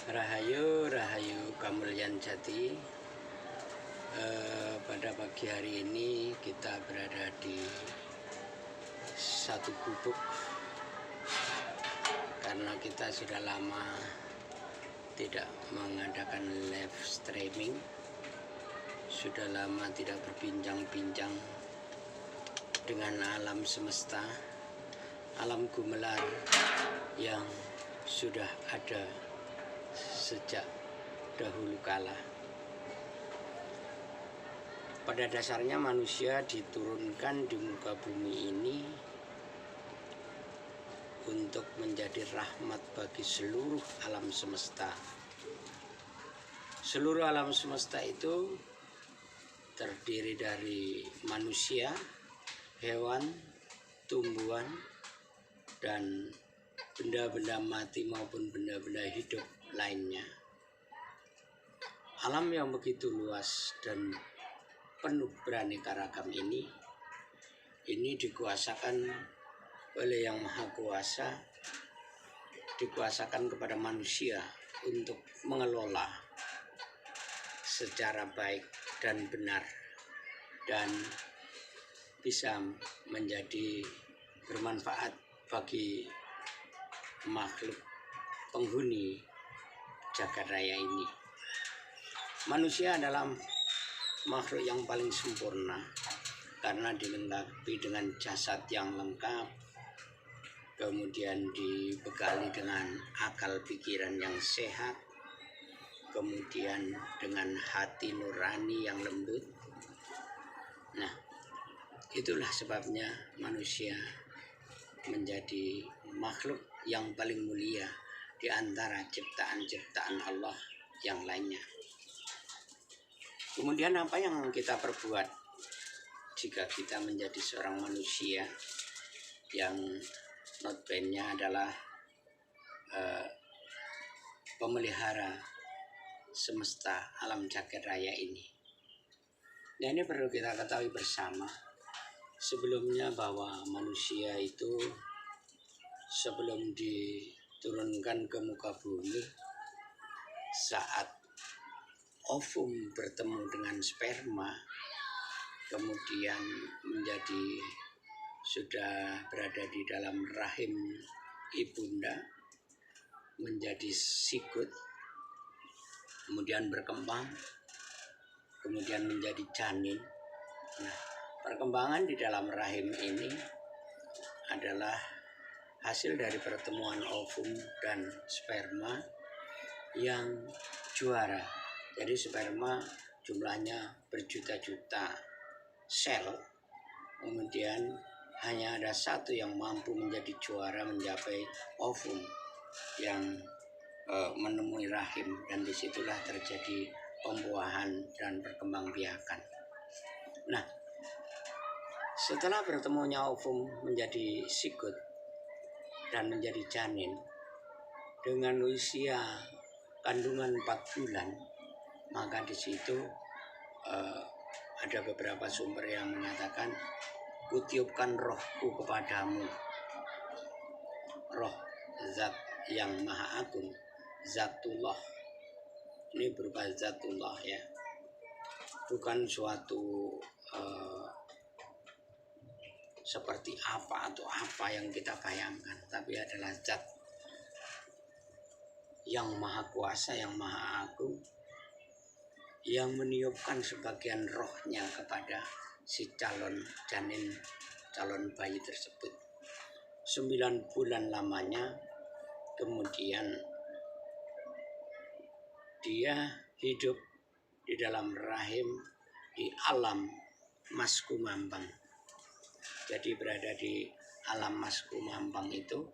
Rahayu, Rahayu Kamulyan Jati. Pada pagi hari ini kita berada di satu gubuk karena kita sudah lama tidak mengadakan live streaming, sudah lama tidak berbincang-bincang dengan alam semesta, alam gumelar yang sudah ada sejak dahulu kala. Pada dasarnya manusia diturunkan di muka bumi ini untuk menjadi rahmat bagi seluruh alam semesta. Seluruh alam semesta itu terdiri dari manusia, hewan, tumbuhan, dan benda-benda mati maupun benda-benda hidup lainnya. Alam yang begitu luas dan penuh beraneka ragam ini dikuasakan oleh Yang Maha Kuasa, dikuasakan kepada manusia untuk mengelola secara baik dan benar dan bisa menjadi bermanfaat bagi makhluk penghuni jagat raya ini. Manusia adalah makhluk yang paling sempurna karena dilengkapi dengan jasad yang lengkap, kemudian dibekali dengan akal pikiran yang sehat, kemudian dengan hati nurani yang lembut. Nah, itulah sebabnya manusia menjadi makhluk yang paling mulia di antara ciptaan-ciptaan Allah yang lainnya. Kemudian apa yang kita perbuat jika kita menjadi seorang manusia yang notabene adalah pemelihara semesta alam jagat raya ini. Nah, ini perlu kita ketahui bersama sebelumnya bahwa manusia itu sebelum diturunkan ke muka bumi, saat ovum bertemu dengan sperma, kemudian menjadi sudah berada di dalam rahim ibunda, menjadi sikut, kemudian berkembang, kemudian menjadi janin. Nah, perkembangan di dalam rahim ini adalah hasil dari pertemuan ovum dan sperma yang juara. Jadi sperma jumlahnya berjuta-juta sel, kemudian hanya ada satu yang mampu menjadi juara, mencapai ovum yang menemui rahim, dan disitulah terjadi pembuahan dan perkembangbiakan. Nah, setelah bertemunya ovum menjadi sikut dan menjadi janin dengan usia kandungan 4 bulan, maka di situ ada beberapa sumber yang mengatakan, kutiupkan rohku kepadamu, roh zat yang maha agung, zatullah. Ini berupa zatullah ya, bukan suatu seperti apa atau apa yang kita bayangkan, tapi adalah zat yang maha kuasa, yang maha agung, yang meniupkan sebagian rohnya kepada si calon janin, calon bayi tersebut. 9 bulan lamanya, kemudian dia hidup di dalam rahim di alam Mas Kumambang. Jadi berada di alam Mas Kumambang itu.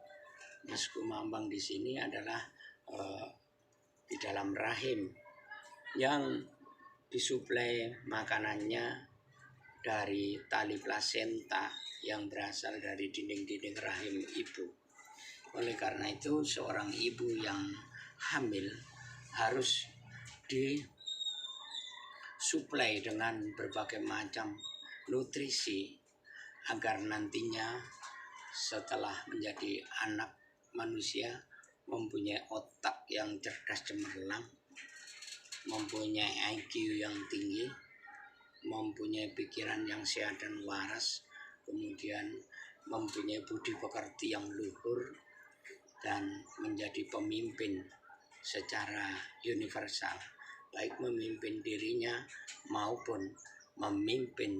Mas Kumambang di sini adalah di dalam rahim yang disuplai makanannya dari tali plasenta yang berasal dari dinding-dinding rahim ibu. Oleh karena itu, seorang ibu yang hamil harus disuplai dengan berbagai macam nutrisi agar nantinya setelah menjadi anak manusia mempunyai otak yang cerdas cemerlang, mempunyai IQ yang tinggi, mempunyai pikiran yang sehat dan waras, kemudian mempunyai budi pekerti yang luhur, dan menjadi pemimpin secara universal, baik memimpin dirinya maupun memimpin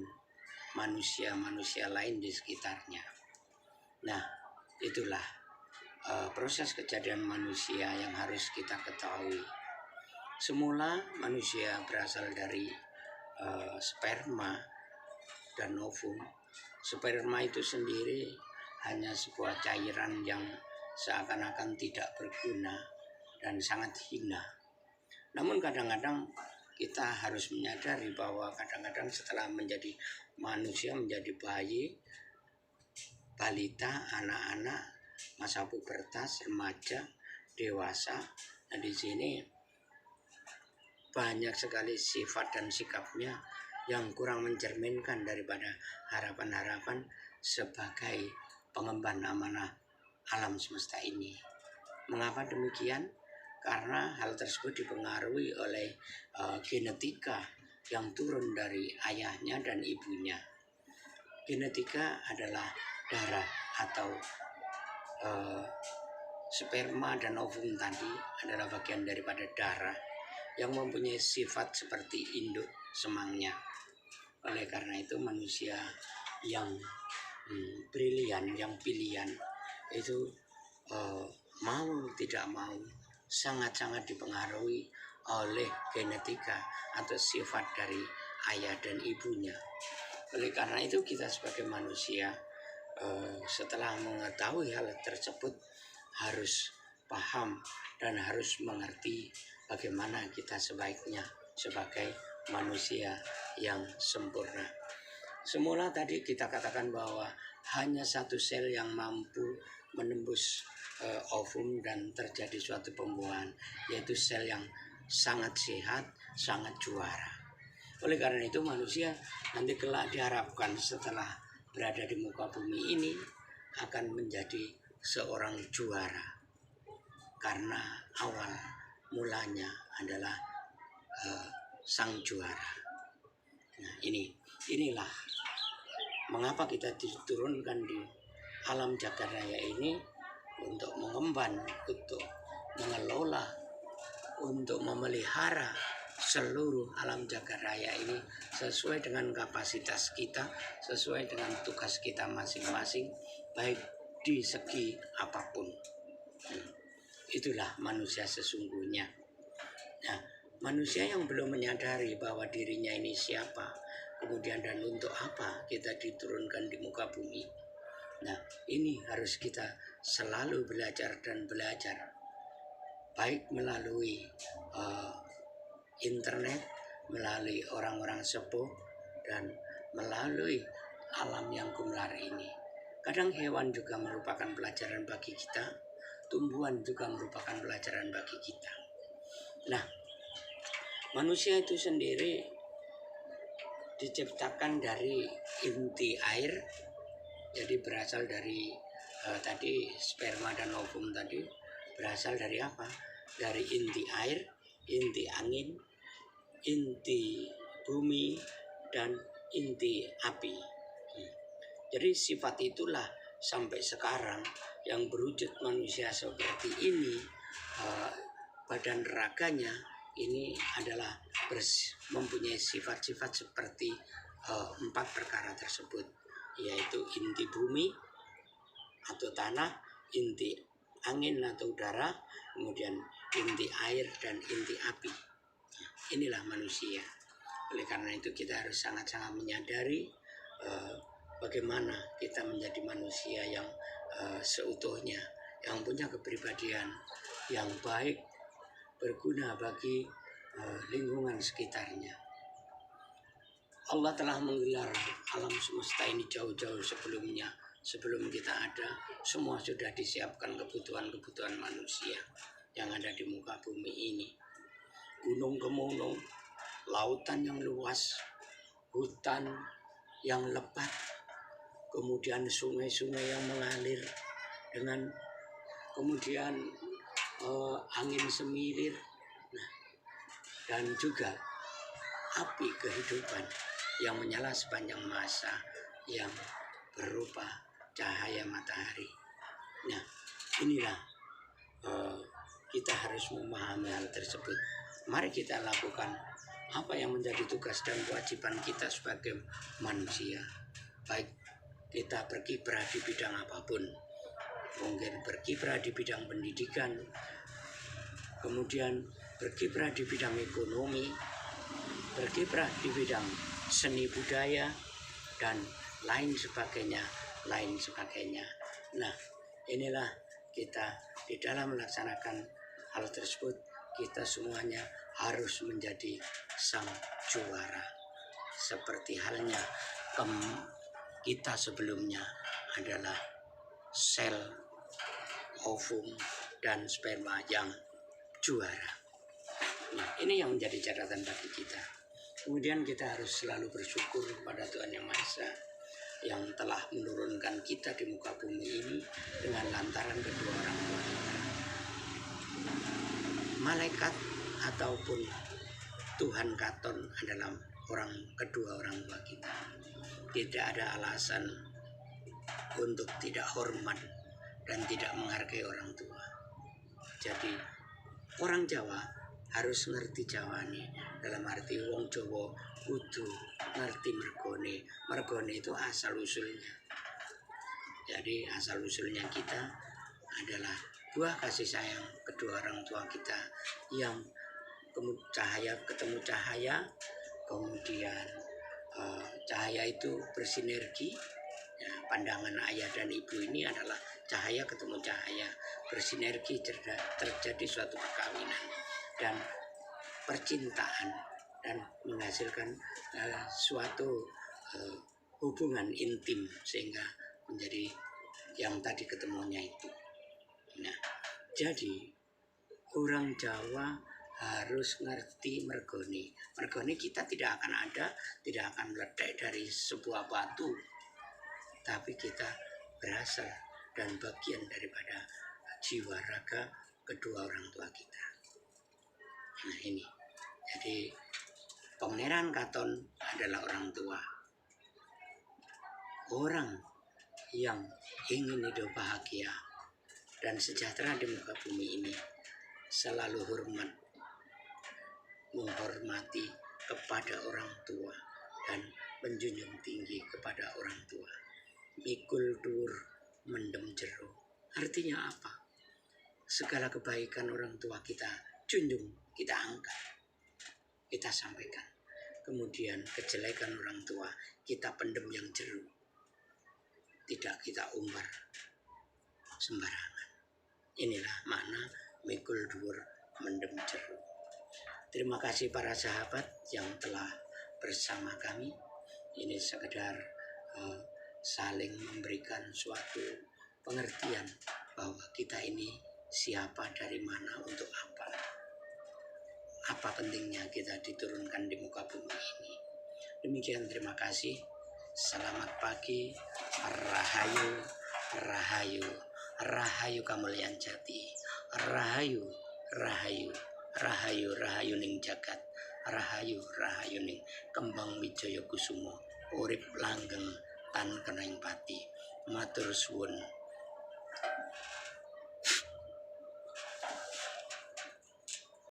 manusia-manusia lain di sekitarnya. Nah, itulah proses kejadian manusia yang harus kita ketahui. Semula manusia berasal dari sperma dan ovum. Sperma itu sendiri hanya sebuah cairan yang seakan-akan tidak berguna dan sangat hina. Namun kadang-kadang kita harus menyadari bahwa kadang-kadang setelah menjadi manusia, menjadi bayi, balita, anak-anak, masa pubertas, remaja, dewasa, nah di sini banyak sekali sifat dan sikapnya yang kurang mencerminkan daripada harapan-harapan sebagai pengemban amanah alam semesta ini. Mengapa demikian? Karena hal tersebut dipengaruhi oleh genetika yang turun dari ayahnya dan ibunya. Genetika adalah darah atau sperma dan ovum tadi adalah bagian daripada darah yang mempunyai sifat seperti induk semangnya. Oleh karena itu manusia yang brilian, yang pilihan itu mau tidak mau sangat-sangat dipengaruhi oleh genetika atau sifat dari ayah dan ibunya. Oleh karena itu kita sebagai manusia setelah mengetahui hal tersebut harus paham dan harus mengerti bagaimana kita sebaiknya sebagai manusia yang sempurna. Semula tadi kita katakan bahwa hanya satu sel yang mampu menembus ovum dan terjadi suatu pembuahan, yaitu sel yang sangat sehat, sangat juara. Oleh karena itu manusia nanti kelak diharapkan setelah berada di muka bumi ini akan menjadi seorang juara, karena awal mulanya adalah sang juara. Nah, inilah mengapa kita diturunkan di alam jagat raya ini untuk mengemban, untuk mengelola, untuk memelihara seluruh alam jagat raya ini sesuai dengan kapasitas kita, sesuai dengan tugas kita masing-masing, baik di segi apapun. Itulah manusia sesungguhnya. Nah, manusia yang belum menyadari bahwa dirinya ini siapa, kemudian dan untuk apa kita diturunkan di muka bumi. Nah, ini harus kita selalu belajar dan belajar, baik melalui internet, melalui orang-orang sepuh, dan melalui alam yang gumelar ini. Kadang hewan juga merupakan pelajaran bagi kita, tumbuhan juga merupakan pelajaran bagi kita. Nah, manusia itu sendiri diciptakan dari inti air, jadi berasal dari tadi sperma dan ovum tadi berasal dari apa? Dari inti air, inti angin, inti bumi, dan inti api. Jadi sifat itulah sampai sekarang yang berwujud manusia seperti ini, badan raganya ini adalah mempunyai sifat-sifat seperti 4 perkara tersebut, yaitu inti bumi atau tanah, inti angin atau udara, kemudian inti air dan inti api. Inilah manusia. Oleh karena itu kita harus sangat-sangat menyadari bagaimana kita menjadi manusia yang seutuhnya, yang punya kepribadian yang baik, berguna bagi lingkungan sekitarnya. Allah telah menggelar alam semesta ini jauh-jauh sebelumnya. Sebelum kita ada, semua sudah disiapkan kebutuhan-kebutuhan manusia yang ada di muka bumi ini. Gunung kemunung, lautan yang luas, hutan yang lebat, kemudian sungai-sungai yang mengalir dengan kemudian angin semilir, nah, dan juga api kehidupan yang menyala sepanjang masa yang berupa cahaya matahari. Nah, inilah kita harus memahami hal tersebut. Mari kita lakukan apa yang menjadi tugas dan kewajiban kita sebagai manusia. Baik kita berkiprah di bidang apapun, mungkin berkiprah di bidang pendidikan, kemudian berkiprah di bidang ekonomi, berkiprah di bidang seni budaya, dan lain sebagainya. Nah, inilah kita di dalam melaksanakan hal tersebut, kita semuanya harus menjadi sang juara. Seperti halnya kita sebelumnya adalah sel, ovum, dan sperma yang juara. Nah, ini yang menjadi catatan bagi kita. Kemudian kita harus selalu bersyukur kepada Tuhan Yang Maha Esa yang telah menurunkan kita di muka bumi ini dengan lantaran kedua orang tua kita. Malaikat ataupun Tuhan Katon adalah kedua orang tua kita. Tidak ada alasan untuk tidak hormat dan tidak menghargai orang tua. Jadi orang Jawa harus ngerti Jawane, dalam arti wong Jawa kudu ngerti mergone. Mergone itu asal usulnya. Jadi asal usulnya kita adalah buah kasih sayang kedua orang tua kita yang ketemu cahaya, kemudian cahaya itu bersinergi. Ya, pandangan ayah dan ibu ini adalah cahaya ketemu cahaya, bersinergi, terjadi suatu perkawinan dan percintaan dan menghasilkan suatu hubungan intim sehingga menjadi yang tadi ketemunya itu. Nah, jadi orang Jawa harus ngerti mergone. Mergone kita tidak akan ada, tidak akan meledak dari sebuah batu, tapi kita berasal dan bagian daripada jiwa raga kedua orang tua kita. Nah, ini jadi Pangeran Katon adalah orang tua, orang yang ingin hidup bahagia dan sejahtera di muka bumi ini, selalu menghormati kepada orang tua dan menjunjung tinggi kepada orang tua. Mikul dur mendem jero. Artinya apa? Segala kebaikan orang tua kita junjung, kita angkat, kita sampaikan. Kemudian kejelekan orang tua kita pendem yang jero, tidak kita umbar sembarangan. Inilah makna mikul dur mendem jero. Terima kasih para sahabat yang telah bersama kami. Ini sekedar saling memberikan suatu pengertian bahwa kita ini siapa, dari mana, untuk apa pentingnya kita diturunkan di muka bumi ini. Demikian, terima kasih. Selamat pagi, rahayu, rahayu, rahayu kamulyan jati, rahayu, rahayu, rahayu, rahayu ning jagat, rahayu, rahayu ning kembang wijaya kusumo, urip langgeng tan keneng pati. Matur suwun.